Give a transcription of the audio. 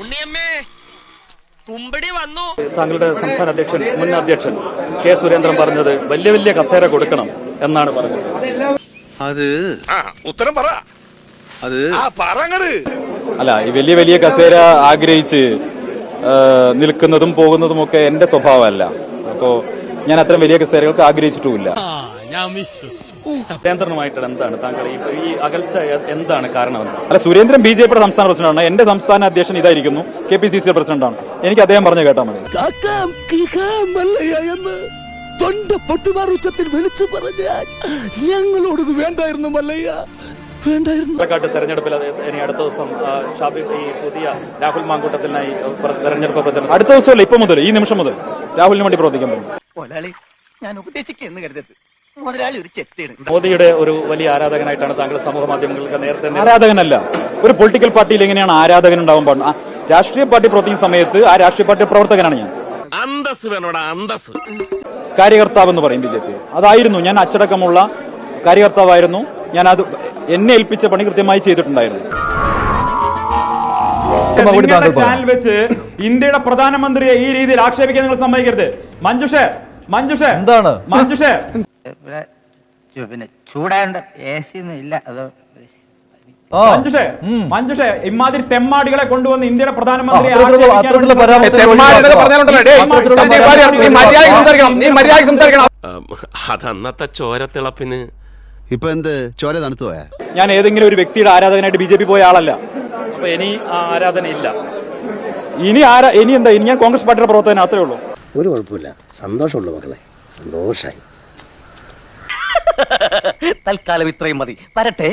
ഉണ്ണിയമ്മേ കുമ്പടി വന്നു. താങ്കളുടെ സംസ്ഥാന അധ്യക്ഷൻ മുൻ അധ്യക്ഷൻ കെ സുരേന്ദ്രൻ പറഞ്ഞത് വലിയ വലിയ കസേര കൊടുക്കണം എന്നാണ് പറഞ്ഞത്. അത് ഉത്തരം പറ. അത് അല്ല, ഈ വലിയ വലിയ കസേര ആഗ്രഹിച്ച് നിൽക്കുന്നതും പോകുന്നതും ഒക്കെ എന്റെ സ്വഭാവമല്ല. അപ്പോ ഞാൻ അത്തരം വലിയ കസേരകൾക്ക് ആഗ്രഹിച്ചിട്ടുമില്ല. സുരേന്ദ്രനുമായിട്ട് എന്താണ് താങ്കൾ ഈ അകൽച്ച എന്താണ് കാരണം? അല്ല, സുരേന്ദ്രൻ BJPയുടെ സംസ്ഥാന പ്രസിഡന്റാണ്, എന്റെ സംസ്ഥാന അധ്യക്ഷൻ ഇതായിരിക്കുന്നു, KPCC പ്രസിഡന്റാണ്. എനിക്ക് അദ്ദേഹം പറഞ്ഞു കേട്ടാൽ മതി. പൊട്ടുമാറുച്ചത്തിൽ വിളിച്ചു പറഞ്ഞാൽ ഞങ്ങളോടത് വേണ്ടായിരുന്നു മല്ലയ്യ, വേണ്ടായിരുന്നു. തെരഞ്ഞെടുപ്പിൽ ഇനി അടുത്ത ദിവസം ഈ പുതിയ രാഹുൽ മാങ്കൂട്ടത്തിനായി തെരഞ്ഞെടുപ്പ് പ്രചരണം അടുത്ത ദിവസമല്ല, ഇപ്പൊ മുതൽ, ഈ നിമിഷം മുതൽ രാഹുലിന് വേണ്ടി പ്രവർത്തിക്കാൻ പറ്റും. ഞാൻ ഉപദേശിക്കുന്നു കരുതരുത്, മുതലാളി ഒരു ചെത്തിയാണ്. മോദിയുടെ ഒരു വലിയ ആരാധകനായിട്ടാണ് താങ്കൾ സമൂഹ മാധ്യമങ്ങൾക്ക് നേരത്തെ. ആരാധകനല്ല, ഒരു പൊളിറ്റിക്കൽ പാർട്ടിയിൽ എങ്ങനെയാണ് ആരാധകൻ ഉണ്ടാവാൻ പാടുന്നത്? രാഷ്ട്രീയ പാർട്ടി പ്രവർത്തിക്കുന്ന സമയത്ത് ആ രാഷ്ട്രീയ പാർട്ടി പ്രവർത്തകനാണ് ഞാൻ. അന്തസ് വേണോടാ, അന്തസ്. കാര്യകർത്താവ് എന്ന് പറയും BJP. അതായിരുന്നു ഞാൻ, അച്ചടക്കമുള്ള കാര്യകർത്താവായിരുന്നു ഞാൻ. അത് എന്നെ ഏൽപ്പിച്ച പണി കൃത്യമായി ചെയ്തിട്ടുണ്ടായിരുന്നു. ചാനൽ വെച്ച് ഇന്ത്യയുടെ പ്രധാനമന്ത്രിയെ ഈ രീതിയിൽ ആക്ഷേപിക്കാൻ നിങ്ങൾ സമ്മതിക്കരുത്. മഞ്ജുഷേ എന്താണ് മഞ്ജുഷേ? പിന്നെ ചൂടാണ്ട് AC ഒന്നും ഇല്ല, അതോ മഞ്ജുഷേ ഇമാതിരി തെമ്മാടികളെ കൊണ്ടുവന്ന് ഇന്ത്യയുടെ പ്രധാനമന്ത്രി അതന്നത്തെ ചോരത്തിളപ്പിന് ഇപ്പൊ എന്ത് ചോര തണുത്തു പോയാ? ഞാൻ ഏതെങ്കിലും ഒരു വ്യക്തിയുടെ ആരാധകനായിട്ട് BJP പോയ ആളല്ല. അപ്പൊ ഇനി ആ ആരാധന ഇല്ല. ഇനി എന്താ, ഇനി ഞാൻ കോൺഗ്രസ് പാർട്ടിയുടെ പ്രവർത്തകൻ, അത്രേ ഉള്ളൂ. ഒരു കുഴപ്പമില്ല, സന്തോഷമുള്ളൂ മക്കളെ, സന്തോഷായി. തൽക്കാലം ഇത്രയും മതി, വരട്ടെ.